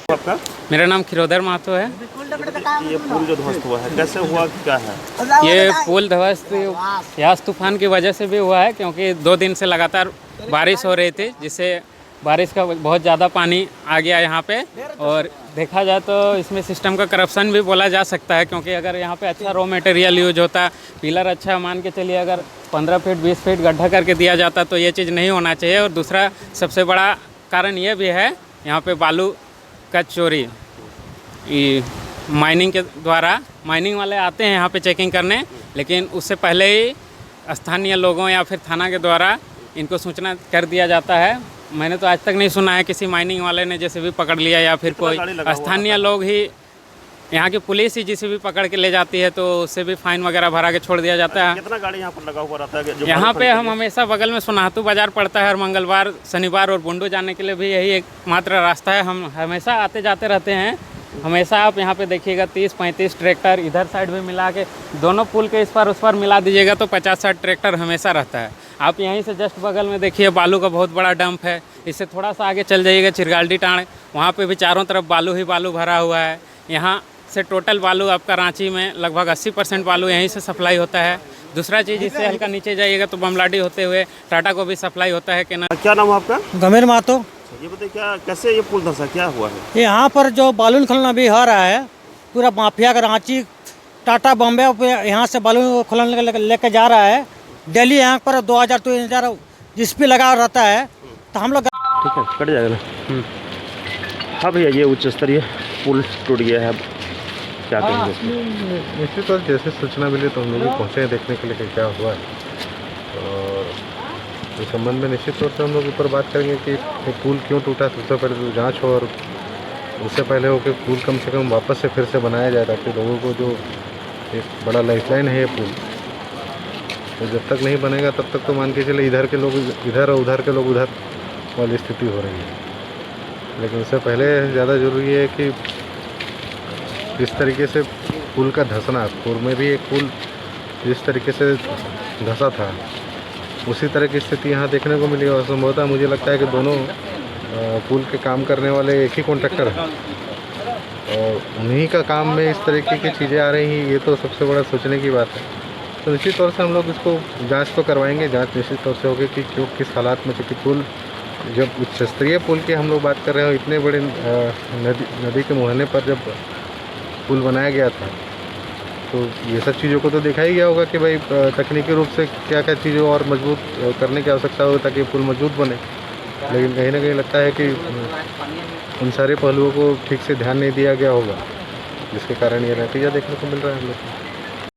आपका? मेरा नाम खिरोधर महतो है। ये पुल जो ध्वस्त हुआ है कैसे हुआ, क्या है? ये पुल ध्वस्त यास तूफान की वजह से भी हुआ है, क्योंकि 2 दिन से लगातार बारिश हो रही थी, जिससे बारिश का बहुत ज़्यादा पानी आ गया यहाँ पे। और देखा जाए तो इसमें सिस्टम का करप्शन भी बोला जा सकता है, क्योंकि अगर यहाँ पे अच्छा रॉ मटेरियल यूज होता, पिलर अच्छा मान के चलिए अगर 15 फीट 20 फीट गड्ढा करके दिया जाता तो ये चीज़ नहीं होना चाहिए। और दूसरा सबसे बड़ा कारण ये भी है यहाँ पे बालू का चोरी। माइनिंग के द्वारा माइनिंग वाले आते हैं यहाँ पे चेकिंग करने, लेकिन उससे पहले ही स्थानीय लोगों या फिर थाना के द्वारा इनको सूचना कर दिया जाता है। मैंने तो आज तक नहीं सुना है किसी माइनिंग वाले ने जैसे भी पकड़ लिया या फिर कोई स्थानीय लोग ही, यहाँ की पुलिस ही जिसे भी पकड़ के ले जाती है तो उससे भी फाइन वगैरह भरा के छोड़ दिया जाता है। कितना गाड़ी यहाँ पर लगा हुआ रहता है? यहाँ पे हम हमेशा बगल में सोनातू बाज़ार पड़ता है, हर मंगलवार शनिवार, और बुंडू जाने के लिए भी यही एकमात्र रास्ता है। हम हमेशा आते जाते रहते हैं। हमेशा आप यहाँ पे देखिएगा 30-35 ट्रैक्टर, इधर साइड भी मिला के दोनों पुल के इस पार उस पार मिला दीजिएगा तो 50-60 ट्रैक्टर हमेशा रहता है। आप यहीं से जस्ट बगल में देखिए बालू का बहुत बड़ा डंप है। इससे थोड़ा सा आगे चल जाइएगा चिरगाल्डी टाण, वहाँ पे भी चारों तरफ बालू ही बालू भरा हुआ है। यहाँ से टोटल बालू आपका रांची में लगभग 80% बालू यहीं से सप्लाई होता है। दूसरा चीज़, इससे हल्का नीचे जाइएगा तो बमलाडी होते हुए टाटा को भी सप्लाई होता है। क्या नाम है आपका? गंभीर महतो। ये बताइए क्या कैसे ये पुल धंसा, क्या हुआ है? यहाँ पर जो बालू खनन भी हो रहा है, पूरा माफिया का रांची टाटा बॉम्बे यहाँ से बालू खनन लेके जा रहा है। डेली यहाँ पर 2000-3000 जिसपी लगा रहता है, तो हम लोग ठीक है, कट जाएगा ना। हाँ भैया, ये उच्च स्तरीय पुल टूट गया है, अब क्या कहेंगे इसमें? इसी तो जैसे सूचना मिली तो हम लोग भी पहुँचे हैं देखने के लिए कि क्या हुआ है। और इस संबंध में निश्चित तौर से हम लोग ऊपर बात करेंगे कि ये पुल क्यों टूटा। सबसे पहले तो जांच हो, और उससे पहले हो कि पुल कम से कम वापस से फिर से बनाया जाए, ताकि लोगों को जो एक बड़ा लाइफलाइन है ये पुल, तो जब तक नहीं बनेगा तब तक तो मान के चले इधर के लोग इधर और उधर के लोग उधर वाली स्थिति हो रही है। लेकिन उससे पहले ज़्यादा ज़रूरी है कि इस तरीके से पुल का धंसना, पूर्व में भी एक पुल जिस तरीके से धंसा था उसी तरह की स्थिति यहाँ देखने को मिली। और संभवतः मुझे लगता है कि दोनों पुल के काम करने वाले एक ही कॉन्ट्रैक्टर हैं, और उन्हीं का काम में इस तरीके की चीज़ें आ रही हैं, ये तो सबसे बड़ा सोचने की बात है। तो निश्चित तौर से हम लोग इसको जांच तो करवाएंगे। जांच निश्चित तौर से होगी कि क्यों, किस हालात में, क्योंकि पुल जब उच्च स्तरीय पुल की हम लोग बात कर रहे हो, इतने बड़े नदी के मुहाने पर जब पुल बनाया गया था तो ये सब चीज़ों को तो देखा ही गया होगा कि भाई तकनीकी रूप से क्या क्या चीज़ें और मजबूत करने की आवश्यकता हो ताकि पुल मजबूत बने। लेकिन कहीं ना कहीं लगता है कि उन सारे पहलुओं को ठीक से ध्यान नहीं दिया गया होगा, जिसके कारण ये नतीजा देखने को मिल रहा है हम लोग को।